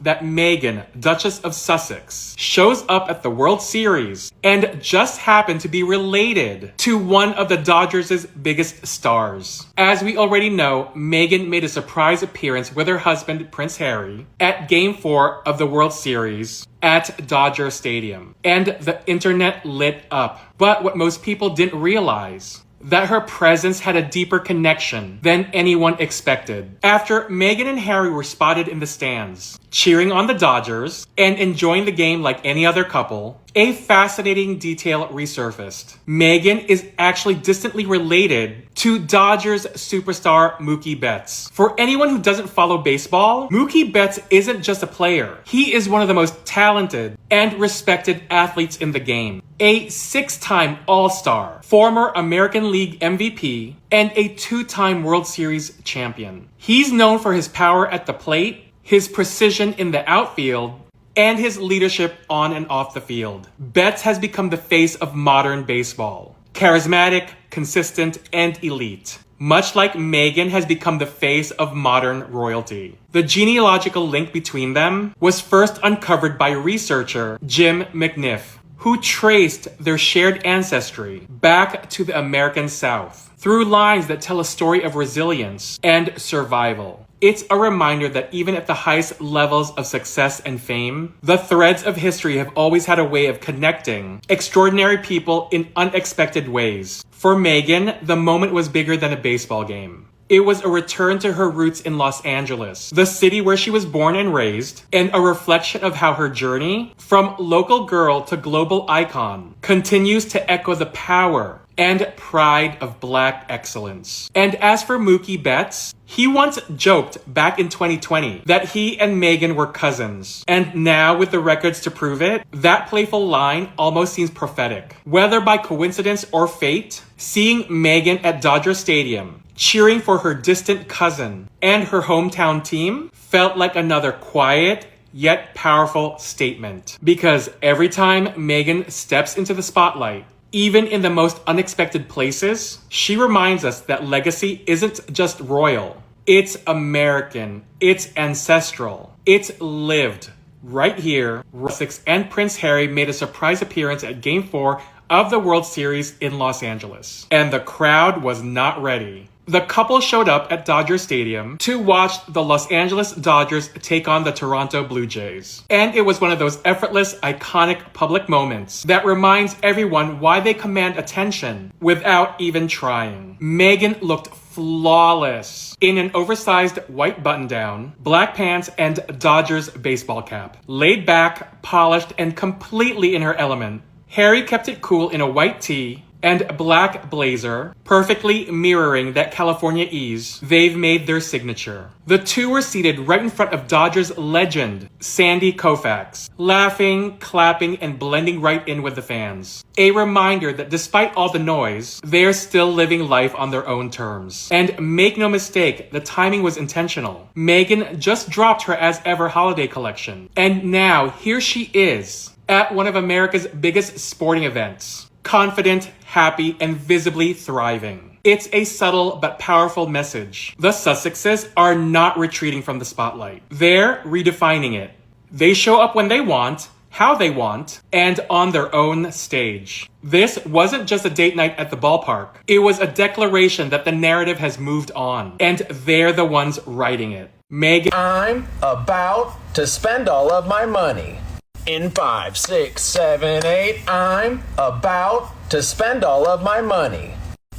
that Meghan, Duchess of Sussex, shows up at the World Series and just happened to be related to one of the Dodgers' biggest stars. As we already know, Meghan made a surprise appearance with her husband, Prince Harry, at Game 4 of the World Series at Dodger Stadium, and the internet lit up. But what most people didn't realize, that her presence had a deeper connection than anyone expected. After Meghan and Harry were spotted in the stands, cheering on the Dodgers and enjoying the game like any other couple, a fascinating detail resurfaced. Meghan is actually distantly related to Dodgers superstar Mookie Betts. For anyone who doesn't follow baseball, Mookie Betts isn't just a player. He is one of the most talented and respected athletes in the game. A 6-time All-Star, former American League MVP, and a 2-time World Series champion. He's known for his power at the plate, his precision in the outfield, and his leadership on and off the field. Betts has become the face of modern baseball. Charismatic, consistent, and elite. Much like Meghan has become the face of modern royalty. The genealogical link between them was first uncovered by researcher Jim McNiff, who traced their shared ancestry back to the American South through lines that tell a story of resilience and survival. It's a reminder that even at the highest levels of success and fame, the threads of history have always had a way of connecting extraordinary people in unexpected ways. For Meghan, the moment was bigger than a baseball game. It was a return to her roots in Los Angeles, the city where she was born and raised, and a reflection of how her journey, from local girl to global icon, continues to echo the power and pride of Black excellence. And as for Mookie Betts, he once joked back in 2020 that he and Meghan were cousins. And now, with the records to prove it, that playful line almost seems prophetic. Whether by coincidence or fate, seeing Meghan at Dodger Stadium, cheering for her distant cousin and her hometown team, felt like another quiet yet powerful statement. Because every time Meghan steps into the spotlight, even in the most unexpected places, she reminds us that legacy isn't just royal. It's American. It's ancestral. It's lived. Right here, Sussex and Prince Harry made a surprise appearance at Game 4 of the World Series in Los Angeles. And the crowd was not ready. The couple showed up at Dodger Stadium to watch the Los Angeles Dodgers take on the Toronto Blue Jays. And it was one of those effortless, iconic public moments that reminds everyone why they command attention without even trying. Meghan looked flawless in an oversized white button-down, black pants, and Dodgers baseball cap. Laid back, polished, and completely in her element. Harry kept it cool in a white tee and black blazer, perfectly mirroring that California ease they've made their signature. The two were seated right in front of Dodgers legend, Sandy Koufax, laughing, clapping, and blending right in with the fans. A reminder that despite all the noise, they're still living life on their own terms. And make no mistake, the timing was intentional. Meghan just dropped her As Ever holiday collection, and now here she is at one of America's biggest sporting events. Confident, happy, and visibly thriving. It's a subtle but powerful message. The Sussexes are not retreating from the spotlight. They're redefining it. They show up when they want, how they want, and on their own stage. This wasn't just a date night at the ballpark. It was a declaration that the narrative has moved on, and they're the ones writing it. Meghan, I'm about to spend all of my money. In 5, 6, 7, 8, I'm about to spend all of my money.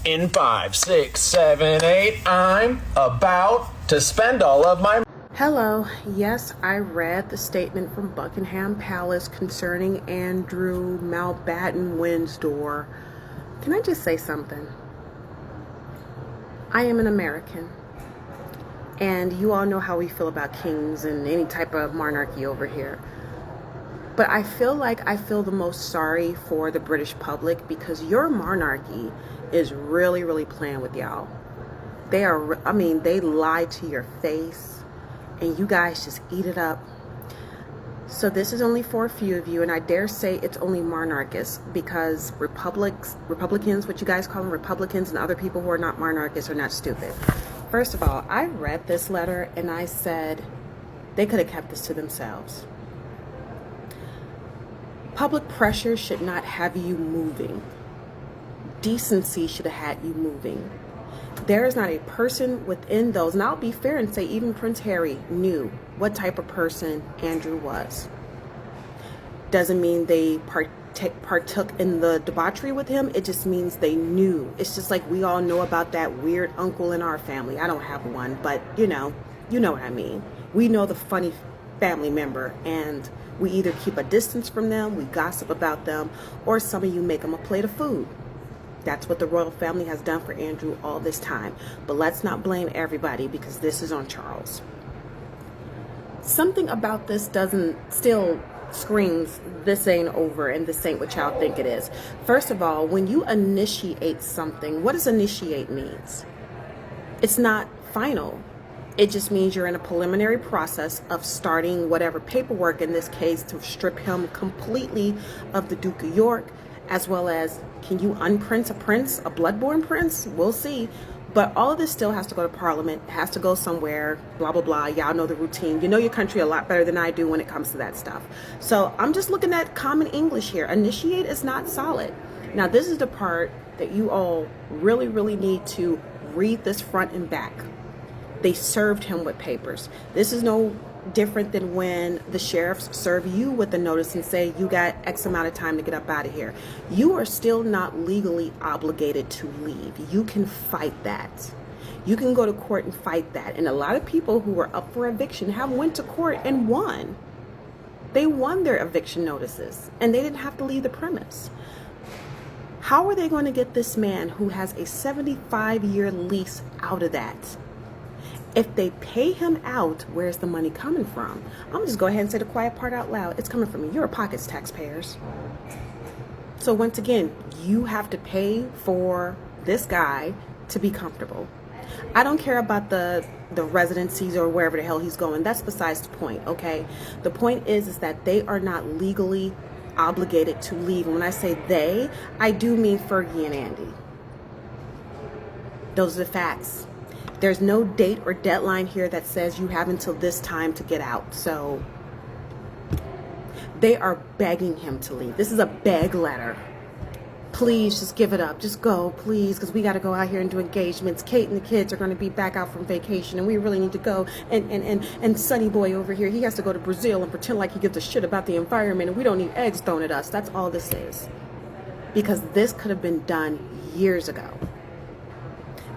In 5, 6, 7, 8, I'm about to spend all of my money. Hello. Yes, I read the statement from Buckingham Palace concerning Andrew Mountbatten Windsor. Can I just say something? I am an American. And you all know how we feel about kings and any type of monarchy over here. But I feel like I feel the most sorry for the British public because your monarchy is really, really playing with y'all. They lie to your face and you guys just eat it up. So this is only for a few of you, and I dare say it's only monarchists because Republicans, what you guys call them, Republicans, and other people who are not monarchists are not stupid. First of all, I read this letter and I said, They could have kept this to themselves. Public pressure should not have you moving. Decency should have had you moving. There is not a person within those, and I'll be fair and say even Prince Harry knew what type of person Andrew was. Doesn't mean they partook in the debauchery with him. It just means they knew. It's just like we all know about that weird uncle in our family. I don't have one, but you know what I mean. We know the funny family member, and we either keep a distance from them, we gossip about them, or some of you make them a plate of food. That's what the royal family has done for Andrew all this time. But let's not blame everybody, because this is on Charles. Something about this still screams, this ain't over and this ain't what y'all think it is. First of all, when you initiate something, what does initiate means? It's not final. It just means you're in a preliminary process of starting whatever paperwork, in this case, to strip him completely of the Duke of York, as well as, can you unprince a prince, a bloodborne prince? We'll see. But all of this still has to go to Parliament, has to go somewhere, blah, blah, blah. Y'all know the routine. You know your country a lot better than I do when it comes to that stuff. So I'm just looking at common English here. Initiate is not solid. Now, this is the part that you all really, really need to read this front and back. They served him with papers. This is no different than when the sheriffs serve you with a notice and say you got X amount of time to get up out of here. You are still not legally obligated to leave. You can fight that. You can go to court and fight that. And a lot of people who were up for eviction have went to court and won. They won their eviction notices and they didn't have to leave the premise. How are they going to get this man who has a 75-year lease out of that? If they pay him out, where's the money coming from? I'm gonna just go ahead and say the quiet part out loud. It's coming from your pockets, taxpayers. So once again, you have to pay for this guy to be comfortable. I don't care about the residencies or wherever the hell he's going. That's besides the point, okay? The point is that they are not legally obligated to leave. And when I say they, I do mean Fergie and Andy. Those are the facts. There's no date or deadline here that says you have until this time to get out. So they are begging him to leave. This is a beg letter. Please just give it up. Just go, please, because we got to go out here and do engagements. Kate and the kids are going to be back out from vacation, and we really need to go. And Sonny Boy over here, he has to go to Brazil and pretend like he gives a shit about the environment, and we don't need eggs thrown at us. That's all this is. Because this could have been done years ago.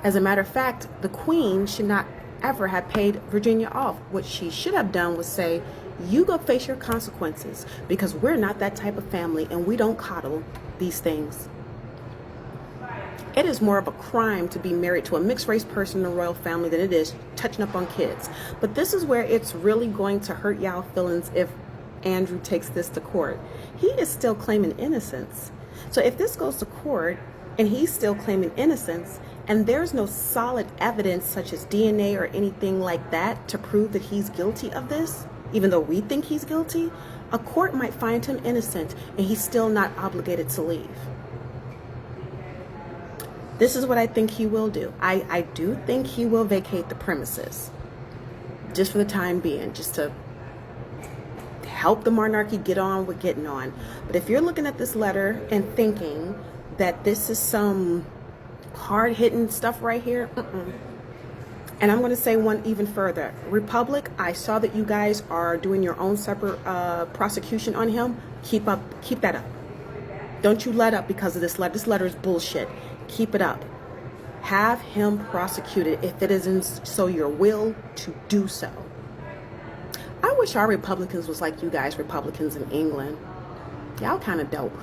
As a matter of fact, the Queen should not ever have paid Virginia off. What she should have done was say, you go face your consequences, because we're not that type of family and we don't coddle these things. It is more of a crime to be married to a mixed race person in the royal family than it is touching up on kids. But this is where it's really going to hurt y'all feelings if Andrew takes this to court. He is still claiming innocence. So if this goes to court and he's still claiming innocence, and there's no solid evidence such as DNA or anything like that to prove that he's guilty of this, even though we think he's guilty, a court might find him innocent and he's still not obligated to leave. This is what I think he will do. I do think he will vacate the premises, just for the time being, just to help the monarchy get on with getting on. But if you're looking at this letter and thinking that this is some hard-hitting stuff right here, and I'm going to say one even further. Republic, I saw that you guys are doing your own separate prosecution on him. Keep that up. Don't you let up because of this letter. This letter is bullshit. Keep it up. Have him prosecuted if it isn't so your will to do so. I wish our Republicans was like you guys Republicans in England. Y'all kind of dope.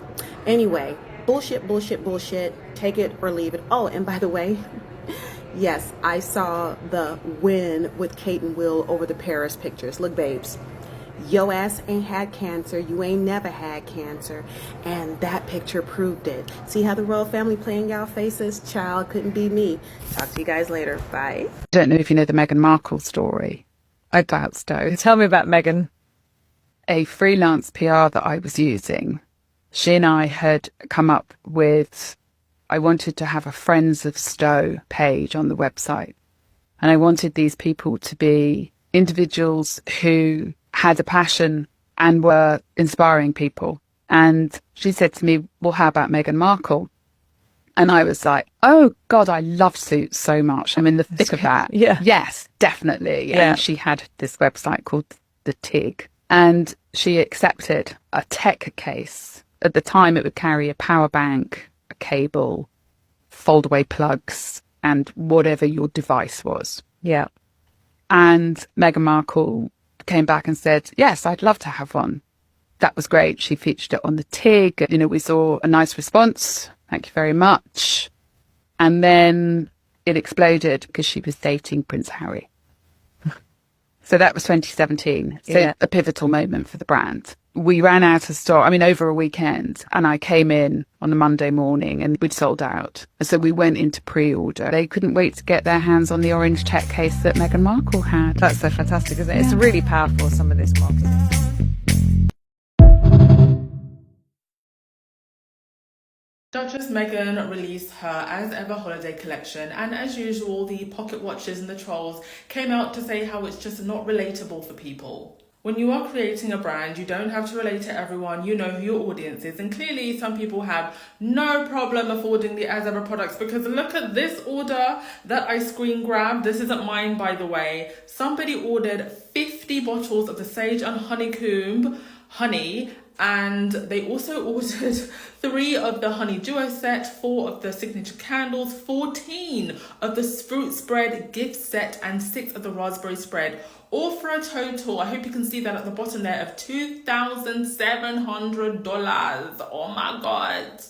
Anyway, bullshit, bullshit, bullshit. Take it or leave it. Oh, and by the way, yes, I saw the win with Kate and Will over the Paris pictures. Look, babes, yo ass ain't had cancer. You ain't never had cancer. And that picture proved it. See how the royal family playing y'all faces? Child, couldn't be me. Talk to you guys later. Bye. I don't know if you know the Meghan Markle story. I doubt so. Tell me about Meghan. A freelance PR that I was using, she and I had come up with, I wanted to have a Friends of Stowe page on the website. And I wanted these people to be individuals who had a passion and were inspiring people. And she said to me, well, how about Meghan Markle? And I was like, oh, God, I love Suits so much. I'm in the thick of that. Yeah. Yes, definitely. Yeah. And she had this website called The TIG. And she accepted a tech case. At the time, it would carry a power bank, a cable, fold-away plugs, and whatever your device was. Yeah. And Meghan Markle came back and said, yes, I'd love to have one. That was great. She featured it on the TIG. You know, we saw a nice response. Thank you very much. And then it exploded because she was dating Prince Harry. So that was 2017. So Yeah. a pivotal moment for the brand. We ran out of stock, I mean, over a weekend, and I came in on a Monday morning and we'd sold out. So we went into pre-order. They couldn't wait to get their hands on the orange tech case that Meghan Markle had. That's so fantastic, isn't it? It's really powerful, some of this marketing. Duchess Meghan released her As Ever holiday collection, and as usual, the pocket watchers and the trolls came out to say how it's just not relatable for people. When you are creating a brand, you don't have to relate to everyone, you know who your audience is, and clearly some people have no problem affording the As Ever products, because look at this order that I screen grabbed. This isn't mine, by the way. Somebody ordered 50 bottles of the Sage and Honeycomb honey, and they also ordered 3 of the honey duo set, 4 of the signature candles, 14 of the fruit spread gift set, and 6 of the raspberry spread, all for a total, I hope you can see that at the bottom there, of $2,700. Oh my God.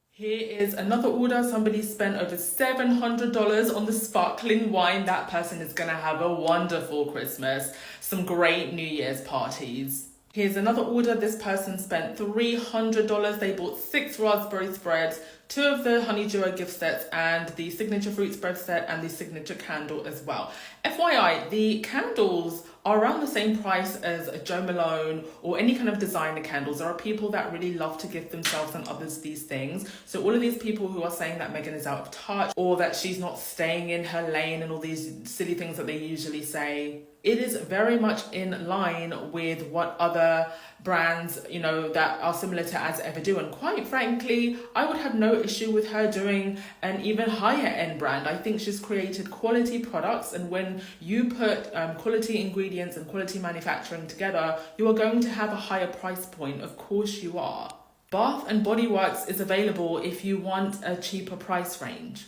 Here is another order. Somebody spent over $700 on the sparkling wine. That person is going to have a wonderful Christmas, some great New Year's parties. Here's another order. This person spent $300. They bought 6 raspberry spreads, 2 of the honey duo gift sets, and the signature fruit spread set, and the signature candle as well. FYI, the candles are around the same price as Jo Malone or any kind of designer candles. There are people that really love to gift themselves and others these things. So all of these people who are saying that Meghan is out of touch or that she's not staying in her lane and all these silly things that they usually say, it is very much in line with what other brands, you know, that are similar to As Ever do. And quite frankly, I would have no issue with her doing an even higher end brand. I think she's created quality products, and when you put quality ingredients and quality manufacturing together, you are going to have a higher price point. Of course you are. Bath and Body Works is available if you want a cheaper price range.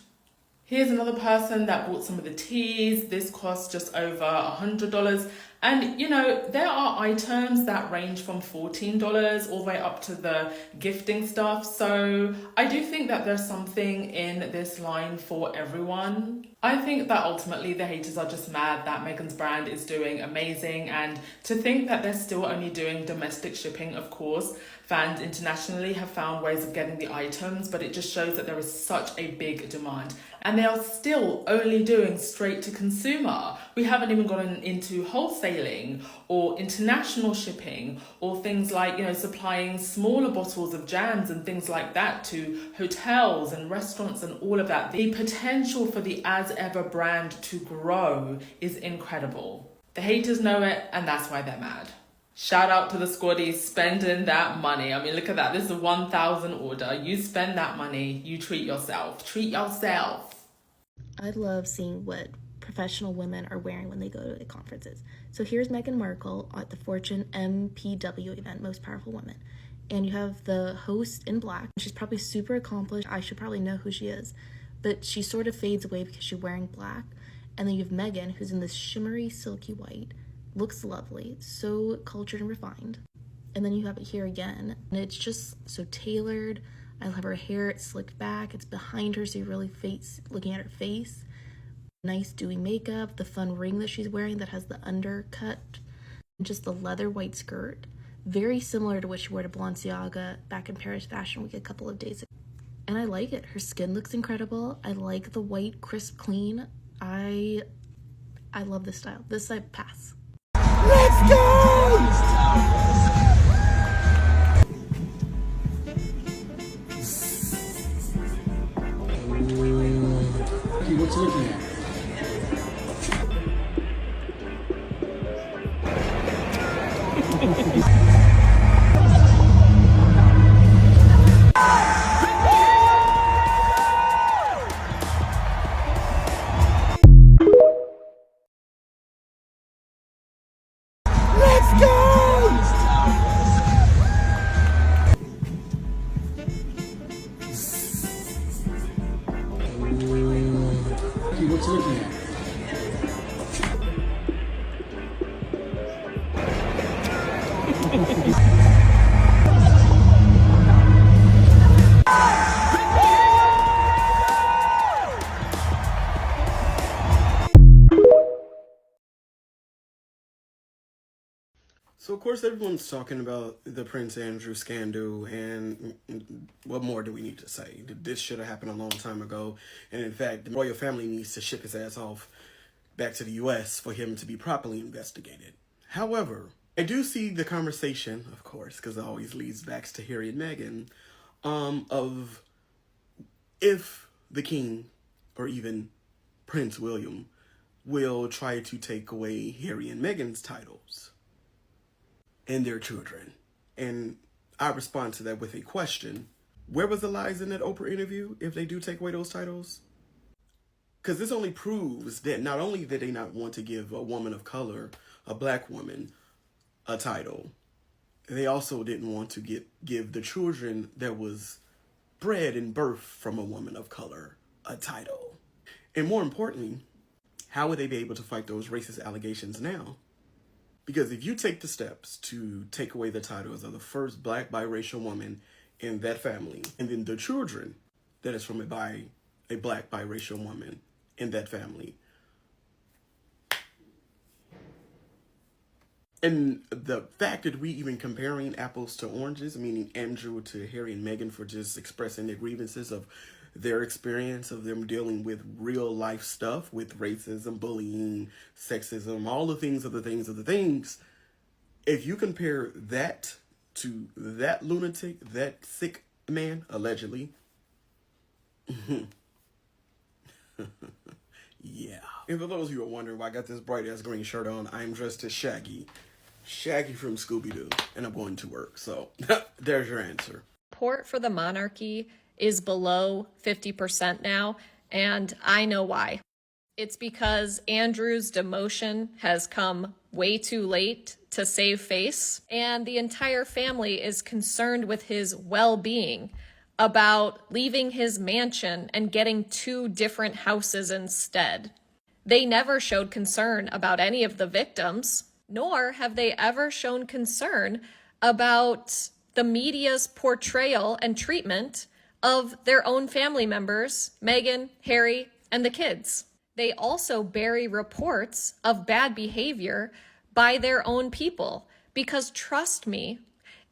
Here's another person that bought some of the teas. This costs just over $100. And, you know, there are items that range from $14 all the way up to the gifting stuff. So I do think that there's something in this line for everyone. I think that ultimately the haters are just mad that Meghan's brand is doing amazing. And to think that they're still only doing domestic shipping, of course, fans internationally have found ways of getting the items, but it just shows that there is such a big demand. And they are still only doing straight to consumer. We haven't even gotten into wholesaling or international shipping or things like, you know, supplying smaller bottles of jams and things like that to hotels and restaurants and all of that. The potential for the As Ever brand to grow is incredible. The haters know it, and that's why they're mad. Shout out to the squaddies spending that money. I mean, look at that. This is a 1,000 order. You spend that money, you treat yourself. Treat yourself. I love seeing what professional women are wearing when they go to the conferences. So here's Meghan Markle at the Fortune MPW event, Most Powerful Women. And you have the host in black. She's probably super accomplished. I should probably know who she is. But she sort of fades away because she's wearing black. And then you have Meghan, who's in this shimmery, silky white. Looks lovely, so cultured and refined. And then you have it here again, and it's just so tailored. I love her hair, it's slicked back, it's behind her, so you're really looking at her face. Nice dewy makeup, the fun ring that she's wearing that has the undercut, and just the leather white skirt. Very similar to what she wore to Balenciaga back in Paris Fashion Week a couple of days ago. And I like it. Her skin looks incredible. I like the white, crisp, clean. I love this style. This I pass. Let's go! Okay, what you looking at? Let's go! What's looking at? So, of course, everyone's talking about the Prince Andrew scandal, and what more do we need to say? This should have happened a long time ago, and in fact, the royal family needs to ship his ass off back to the U.S. for him to be properly investigated. However, I do see the conversation, of course, because it always leads back to Harry and Meghan, of if the king, or even Prince William, will try to take away Harry and Meghan's titles and their children. And I respond to that with a question. Where was the lies in that Oprah interview if they do take away those titles? Because this only proves that not only did they not want to give a woman of color, a black woman, a title, they also didn't want to give the children that was bred and birthed from a woman of color a title. And more importantly, how would they be able to fight those racist allegations now? Because if you take the steps to take away the titles of the first black biracial woman in that family, and then the children that is from a black biracial woman in that family, and the fact that we even comparing apples to oranges, meaning Andrew to Harry and Meghan for just expressing their grievances of their experience of them dealing with real life stuff, with racism, bullying, sexism, all the things of the things. If you compare that to that lunatic, that sick man, allegedly, yeah. And for those of you who are wondering why I got this bright ass green shirt on, I'm dressed as Shaggy. Shaggy from Scooby-Doo, and I'm going to work. So there's your answer. Support for the monarchy is below 50% now, and I know why. It's because Andrew's demotion has come way too late to save face, and the entire family is concerned with his well-being, about leaving his mansion and getting 2 different houses instead. They never showed concern about any of the victims, nor have they ever shown concern about the media's portrayal and treatment of their own family members, Meghan, Harry, and the kids. They also bury reports of bad behavior by their own people, because trust me,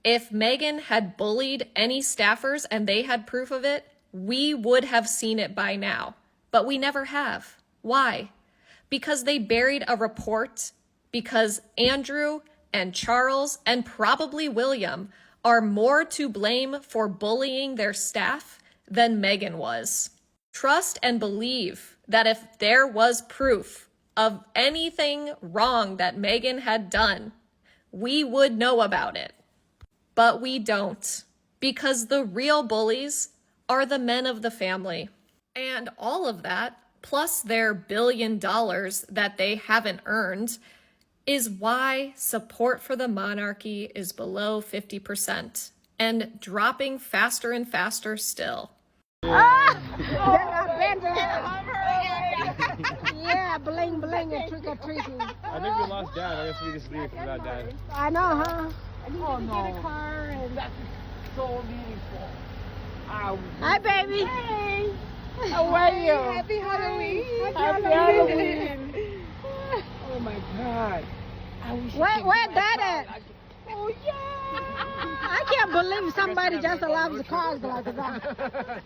if Meghan had bullied any staffers and they had proof of it, we would have seen it by now. But we never have. Why? Because they buried a report, because Andrew and Charles and probably William are more to blame for bullying their staff than Meghan was. Trust and believe that if there was proof of anything wrong that Meghan had done, we would know about it. But we don't, because the real bullies are the men of the family. And all of that, plus their $1 billion that they haven't earned, is why support for the monarchy is below 50% and dropping faster and faster still. Yeah, bling bling and trick or treating. I think we lost Dad. I guess we just leave without Dad. I know, huh? I need to get a car, and that's so meaningful. Hi, baby. Hey. How are you? Happy Halloween. Happy Halloween. Oh my God. Where Dad at? Oh yeah. I can't believe somebody just loves cars like that.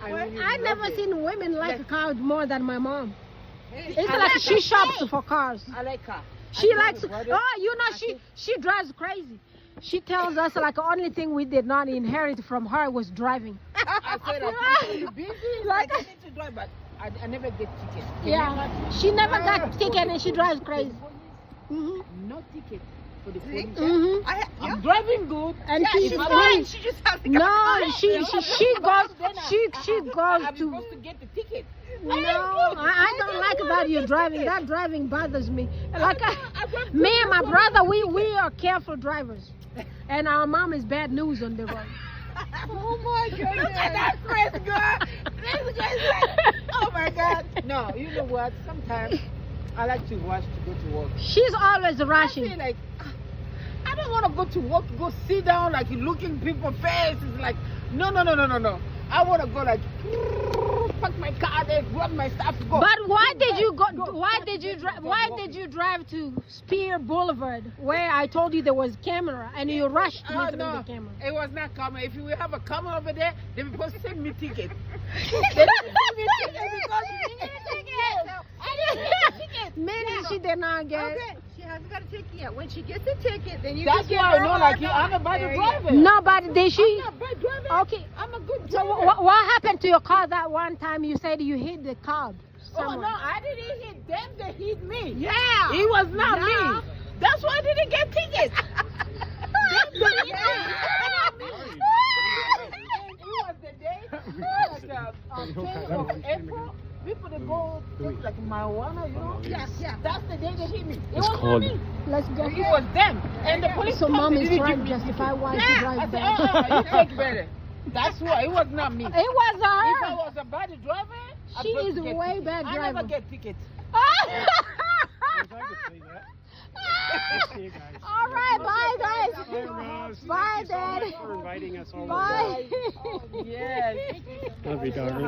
I never seen women like cars more than my mom. It's like she shops for cars. I like cars. She likes, she drives crazy. She tells us like the only thing we did not inherit from her was driving. I said I'm busy. Like I need to drive, but I never get tickets. Yeah, she never got ticket and she drives crazy. No ticket. for the police. Mm-hmm. I'm driving good. And she's fine. She just has to no, she goes I'm to. supposed to get the ticket. No, I don't like about you driving. That driving bothers me. Like me and my brother, we are careful drivers, and our mom is bad news on the road. Oh my God! Look at that Chris girl. This girl is like, oh my God. No, you know what? Sometimes I like to rush to go to work. She's always rushing. I feel like I don't want to go to work, go sit down like looking people face. It's like no. I want to go like park my car there, grab my stuff, go. But why did you go? Why did you drive to Spear Boulevard where I told you there was camera and you rushed me through the camera? It was not camera. If you have a camera over there, they were supposed to send me ticket. They didn't send me ticket because she didn't get a ticket. I didn't get a ticket. Maybe she did not get. Okay. She hasn't got a ticket yet. When she gets the ticket, then you. That's can why I know, like I'm a bad driver. No, but did she? I'm not bad driver. Okay. I'm a good driver. So what happened to your car that one time? You said you hit the curb. Oh no, I didn't hit them. They hit me. Yeah. It was not me. That's why I didn't get tickets. It was the day, like 10th of April. People they go take like marijuana, you know? Yes. That's the day they hit me. It was not me. Let's go. It was them. And the police. So mom is trying to justify why she drives bad. You take better. That's why it was not me. It was her. If I was a bad driver, she is a way bad driver. I never get tickets. All right, bye guys. Bye, Dad. For inviting us all. Bye. Yes. Love you, darling.